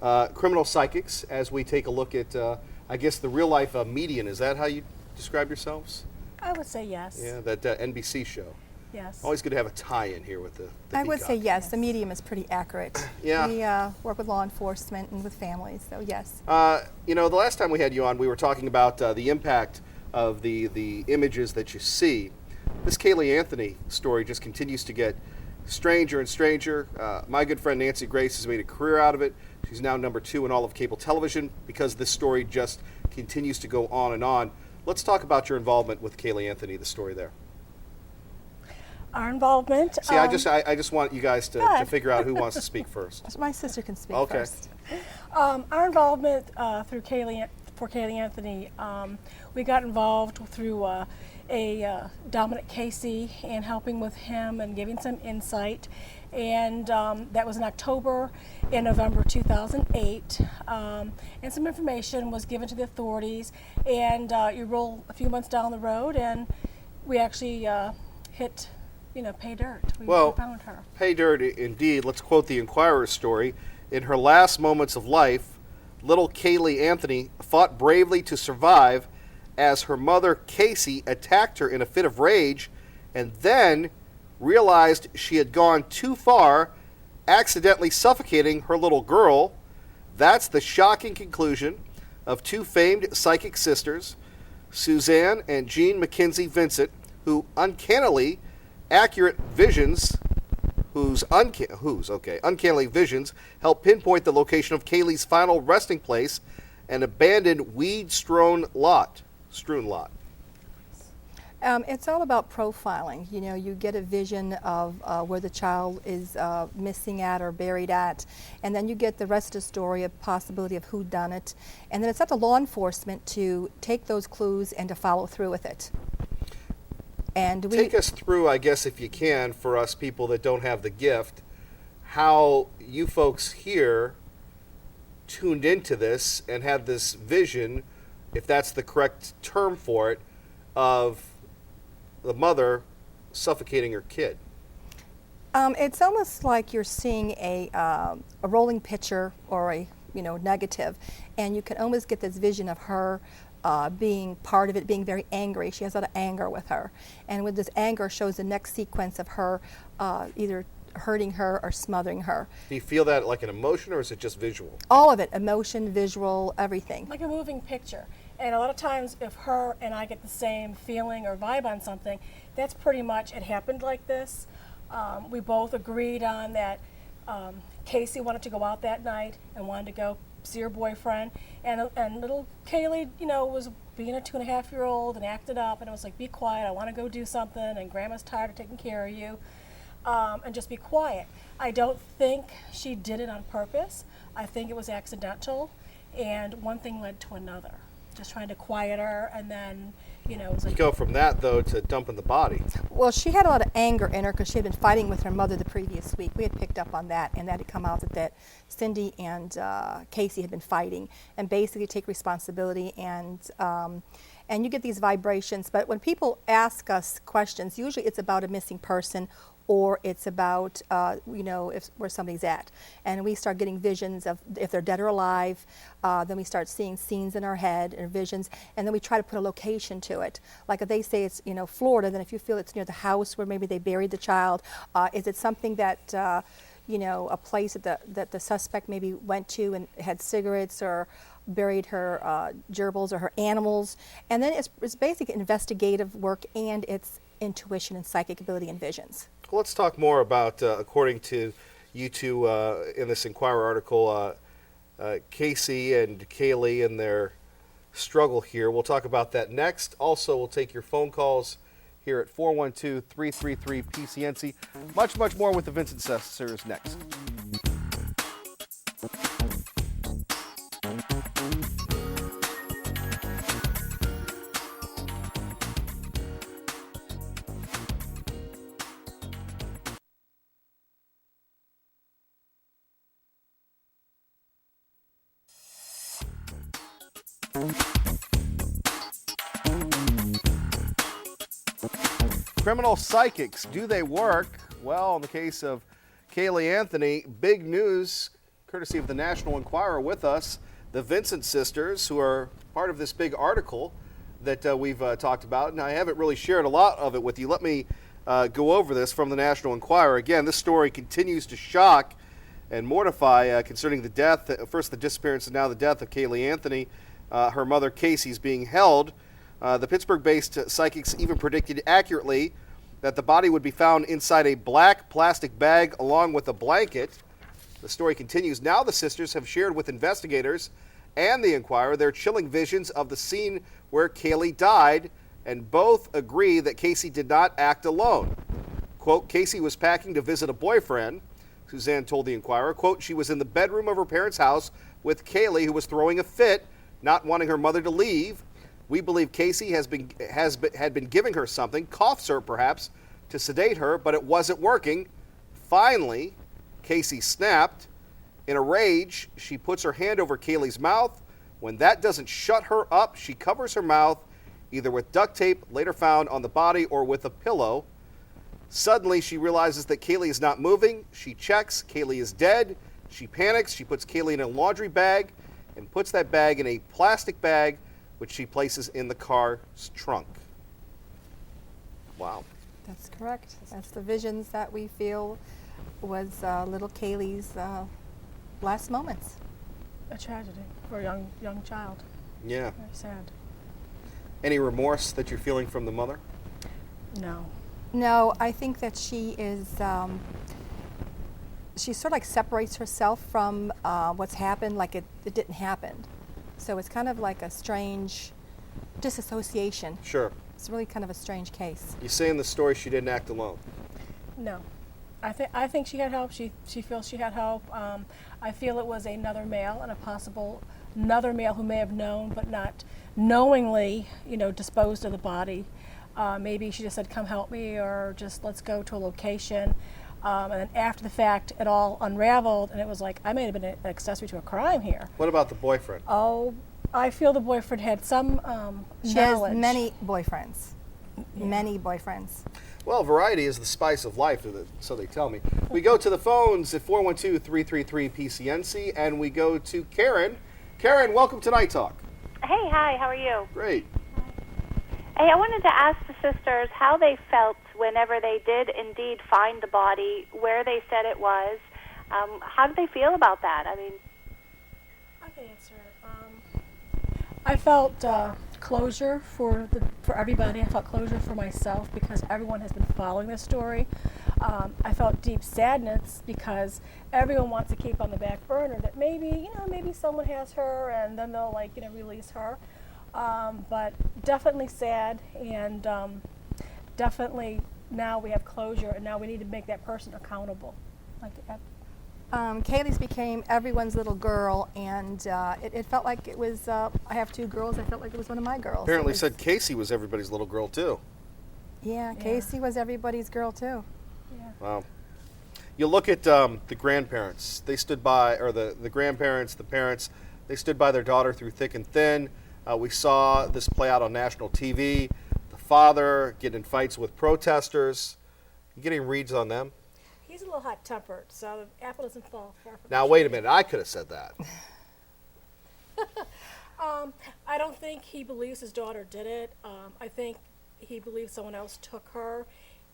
criminal psychics, as we take a look at, I guess, the real-life medium. Is that how you describe yourselves? I would say yes. Yeah, that NBC show. Yes. Always good to have a tie-in here with the I would say Peacock. yes. The medium is pretty accurate. Yeah. We work with law enforcement and with families, so yes. You know, the last time we had you on, we were talking about the impact of the images that you see. This Caylee Anthony story just continues to get stranger and stranger. My good friend Nancy Grace has made a career out of it. She's now #2 in all of cable television because this story just continues to go on and on. Let's talk about your involvement with Caylee Anthony, the story there. Our involvement. See, I just want you guys to figure out who wants to speak first. My sister can speak Okay. first. Our involvement through Caylee Anthony, we got involved through Dominc Casey and helping with him and giving some insight. And that was in October and November 2008. And some information was given to the authorities. And you roll a few months down the road, and we actually hit, pay dirt. We found her. Pay dirt indeed. Let's quote the Enquirer story. In her last moments of life, little Caylee Anthony fought bravely to survive as her mother, Casey, attacked her in a fit of rage and then realized she had gone too far, accidentally suffocating her little girl. That's the shocking conclusion of two famed psychic sisters, Suzanne and Jean Vincent, who uncannily accurate visions, uncannily visions help pinpoint the location of Kaylee's final resting place, an abandoned weed-strewn lot. It's all about profiling. You get a vision of where the child is missing at or buried at, and then you get the rest of the story, a possibility of who done it, and then it's up to law enforcement to take those clues and to follow through with it. And take us through, I guess, if you can, for us people that don't have the gift, how you folks here tuned into this and had this vision, if that's the correct term for it, of the mother suffocating her kid. It's almost like you're seeing a rolling picture or a negative, and you can almost get this vision of her being part of it, being very angry. She has a lot of anger with her, and with this anger shows the next sequence of her either hurting her or smothering her. Do you feel that like an emotion, or is it just visual? All of it, emotion, visual, everything. Like a moving picture. And a lot of times if her and I get the same feeling or vibe on something, that's pretty much, it happened like this. We both agreed on that. Casey wanted to go out that night and wanted to go see her boyfriend. And little Kaylee, was being a 2.5-year-old and acted up, and it was like, be quiet, I want to go do something, and Grandma's tired of taking care of you. And just be quiet. I don't think she did it on purpose. I think it was accidental, and one thing led to another. Just trying to quiet her, and then, it was like... Go from that, though, to dumping the body. Well, she had a lot of anger in her because she had been fighting with her mother the previous week. We had picked up on that, and that had come out that Cindy and Casey had been fighting, and basically take responsibility, and you get these vibrations. But when people ask us questions, usually it's about a missing person, or it's about, where somebody's at. And we start getting visions of if they're dead or alive. Then we start seeing scenes in our head and visions, and then we try to put a location to it. Like if they say it's, Florida, then if you feel it's near the house where maybe they buried the child, is it something that, a place that the suspect maybe went to and had cigarettes or buried her gerbils or her animals. And then it's basically investigative work, and it's intuition and psychic ability and visions. Well, let's talk more about, according to you two in this Enquirer article, Casey and Kaylee and their struggle here. We'll talk about that next. Also, we'll take your phone calls here at 412-333-PCNC. Much, much more with the Vincent Sisters next. Criminal psychics, do they work? Well, in the case of Caylee Anthony, big news courtesy of the National Enquirer, with us, the Vincent sisters, who are part of this big article that we've talked about. And I haven't really shared a lot of it with you. Let me go over this from the National Enquirer. Again, this story continues to shock and mortify concerning the death, first the disappearance and now the death of Caylee Anthony. Her mother, Casey, is being held. The Pittsburgh-based psychics even predicted accurately that the body would be found inside a black plastic bag along with a blanket. The story continues. Now the sisters have shared with investigators and the Enquirer their chilling visions of the scene where Caylee died, and both agree that Casey did not act alone. Quote, Casey was packing to visit a boyfriend, Suzanne told the Enquirer. Quote, she was in the bedroom of her parents' house with Caylee, who was throwing a fit, not wanting her mother to leave. We believe Casey had been giving her something, cough syrup perhaps, to sedate her, but it wasn't working. Finally, Casey snapped. In a rage, she puts her hand over Caylee's mouth. When that doesn't shut her up, she covers her mouth either with duct tape, later found on the body, or with a pillow. Suddenly, she realizes that Caylee is not moving. She checks. Caylee is dead. She panics. She puts Caylee in a laundry bag and puts that bag in a plastic bag, which she places in the car's trunk. Wow. That's correct. That's the visions that we feel was little Caylee's last moments. A tragedy for a young child. Yeah. Very sad. Any remorse that you're feeling from the mother? No. No, I think that she is, she sort of like separates herself from what's happened, like it didn't happen. So it's kind of like a strange disassociation. Sure. It's really kind of a strange case. You say in the story she didn't act alone. No. I think she had help. She feels she had help. I feel it was another male and another male who may have known but not knowingly, disposed of the body. Maybe she just said, come help me, or just let's go to a location. And then after the fact, it all unraveled, and it was like, I may have been an accessory to a crime here. What about the boyfriend? Oh, I feel the boyfriend had some She knowledge. has many boyfriends. Yeah. Many boyfriends. Well, variety is the spice of life, so they tell me. We go to the phones at 412-333-PCNC, and we go to Karen. Karen, welcome to Night Talk. Hey, hi, how are you? Great. Hey, I wanted to ask the sisters how they felt whenever they did indeed find the body, where they said it was. How did they feel about that? I mean, I can answer it. I felt closure for everybody. I felt closure for myself because everyone has been following this story. I felt deep sadness because everyone wants to keep on the back burner that maybe someone has her and then they'll release her. But definitely sad, and definitely now we have closure, and now we need to make that person accountable. Kaylee's became everyone's little girl, and it felt like it was, I have two girls, I felt like it was one of my girls. Apparently said Casey was everybody's little girl, too. Yeah, Casey was everybody's girl, too. Yeah. Wow. You look at the grandparents. They stood by, or the grandparents, the parents, they stood by their daughter through thick and thin. We saw this play out on national TV. The father getting in fights with protesters. You getting reads on them? He's a little hot-tempered, so the apple doesn't fall far from Now, the wait a tree. minute. I could have said that. I don't think he believes his daughter did it. I think he believes someone else took her.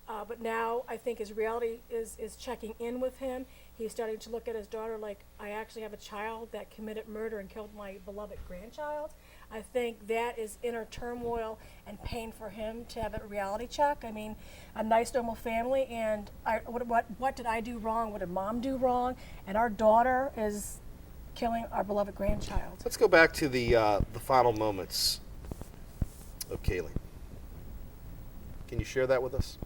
But now I think his reality is checking in with him. He's starting to look at his daughter like, I actually have a child that committed murder and killed my beloved grandchild. I think that is inner turmoil and pain for him to have a reality check. I mean, a nice, normal family, and what did I do wrong? What did Mom do wrong? And our daughter is killing our beloved grandchild. Let's go back to the final moments of Kaylee. Can you share that with us?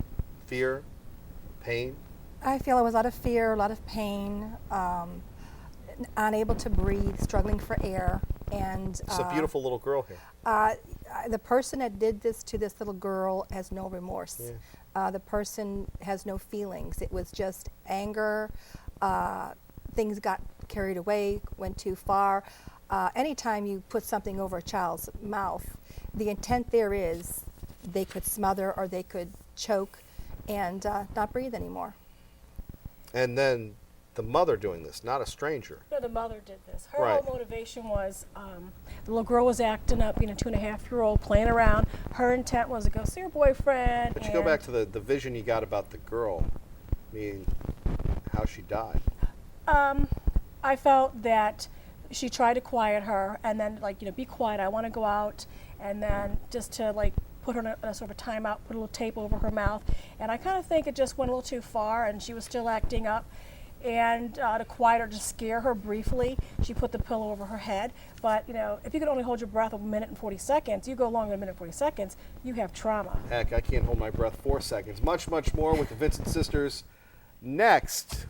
Fear, pain? I feel it was a lot of fear, a lot of pain, unable to breathe, struggling for air. And It's a beautiful little girl here. the person that did this to this little girl has no remorse. Yeah. The person has no feelings. It was just anger. Things got carried away, went too far. Anytime you put something over a child's mouth, the intent there is they could smother or they could choke and not breathe anymore. And then the mother doing this, not a stranger. No, the mother did this. Her Right. whole motivation was the little girl was acting up, 2.5-year-old, playing around. Her intent was to go see her boyfriend. But you go back to the vision you got about the girl, I mean, how she died. I felt that she tried to quiet her, and then be quiet. I want to go out, and then just to put her in a sort of a timeout, put a little tape over her mouth, and I kind of think it just went a little too far, and she was still acting up. And to quiet her, to scare her briefly, she put the pillow over her head. But if you could only hold your breath a minute and 40 seconds, you go longer than a minute and 40 seconds, you have trauma. Heck, I can't hold my breath 4 seconds. Much, much more with the Vincent Sisters next,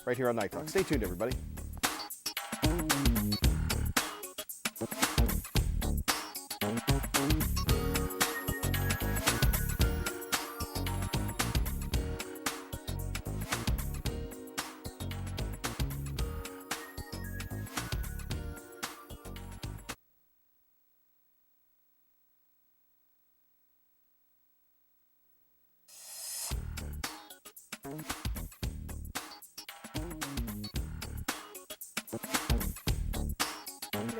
right here on Night Talk. Stay tuned, everybody.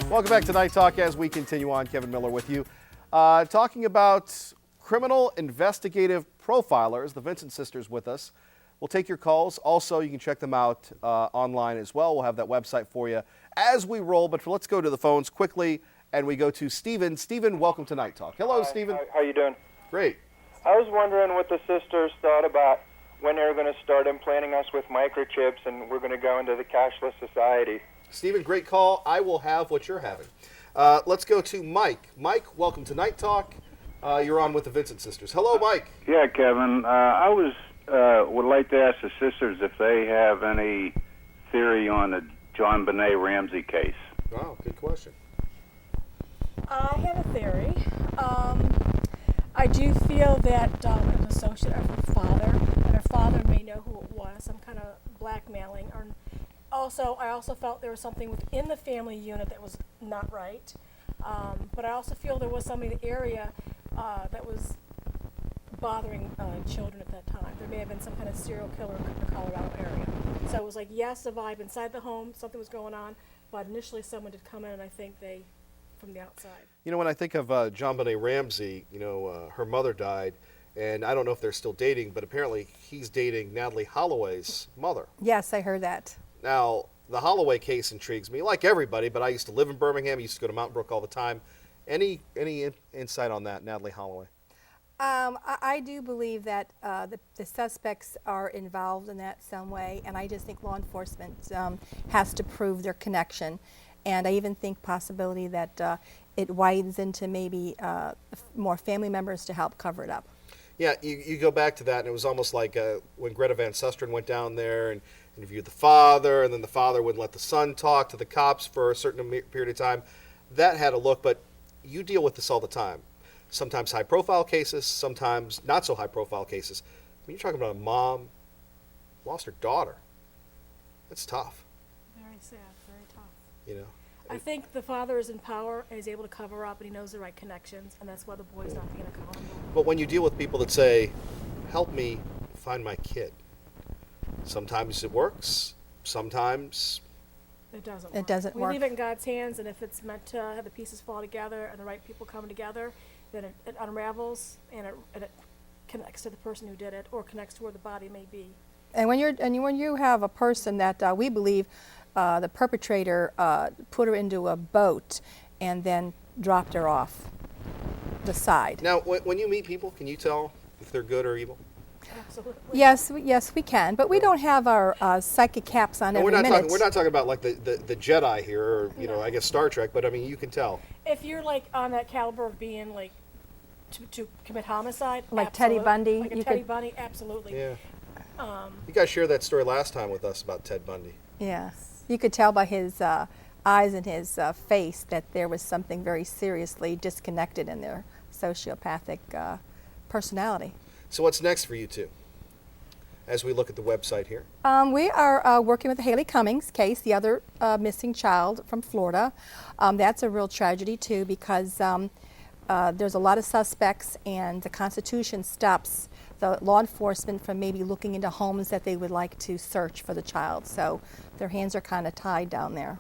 Welcome back to Night Talk as we continue on. Kevin Miller with you. Talking about criminal investigative profilers, the Vincent Sisters with us. We'll take your calls. Also, you can check them out online as well. We'll have that website for you as we roll. But let's go to the phones quickly, and we go to Stephen. Stephen, welcome to Night Talk. Hello, Hi, Stephen. How you doing? Great. I was wondering what the sisters thought about when they were going to start implanting us with microchips and we're going to go into the cashless society. Stephen, great call. I will have what you're having. Let's go to Mike. Mike, welcome to Night Talk. You're on with the Vincent Sisters. Hello, Mike. Yeah, Kevin. I would like to ask the sisters if they have any theory on the JonBenet Ramsey case. Wow, good question. I have a theory. I do feel that an associate of her father, and her father may know who it was, some kind of blackmailing. I also felt there was something within the family unit that was not right. But I also feel there was somebody in the area that was bothering children at that time. There may have been some kind of serial killer in the Colorado area. So it was yes, a vibe inside the home, something was going on, but initially someone did come in, and I think they, from the outside. When I think of JonBenet Ramsey, her mother died, and I don't know if they're still dating, but apparently he's dating Natalee Holloway's mother. Yes, I heard that. Now, the Holloway case intrigues me, like everybody, but I used to live in Birmingham. I used to go to Mountain Brook all the time. Any insight on that, Natalee Holloway? I do believe that the suspects are involved in that some way, and I just think law enforcement has to prove their connection. And I even think possibility that it widens into maybe more family members to help cover it up. Yeah, you go back to that, and it was almost like when Greta Van Susteren went down there and interviewed the father, and then the father wouldn't let the son talk to the cops for a certain period of time. That had a look, but you deal with this all the time. Sometimes high-profile cases, sometimes not-so-high-profile cases. When you're talking about a mom lost her daughter, that's tough. Very sad, very tough. I think the father is in power and is able to cover up, and he knows the right connections, and that's why the boy's not being accountable. But when you deal with people that say, help me find my kid, sometimes it works, sometimes it doesn't work. It doesn't work. We leave it in God's hands, and if it's meant to have the pieces fall together and the right people come together, then it unravels and it connects to the person who did it, or connects to where the body may be. And when you have a person that we believe the perpetrator put her into a boat and then dropped her off the side. Now, when you meet people, can you tell if they're good or evil? Absolutely. Yes, we can, but we don't have our psychic caps on every minute. We're not talking about like the Jedi here, or I guess Star Trek. But I mean, you can tell. If you're on that caliber of being to commit homicide, like Teddy Bundy, like Teddy Bundy, absolutely. Yeah. You guys shared that story last time with us about Ted Bundy. Yeah, you could tell by his eyes and his face that there was something very seriously disconnected in their sociopathic personality. So what's next for you two? As we look at the website here. We are working with the Haley Cummings case, the other missing child from Florida. That's a real tragedy too, because there's a lot of suspects, and the Constitution stops the law enforcement from maybe looking into homes that they would like to search for the child. So their hands are kind of tied down there.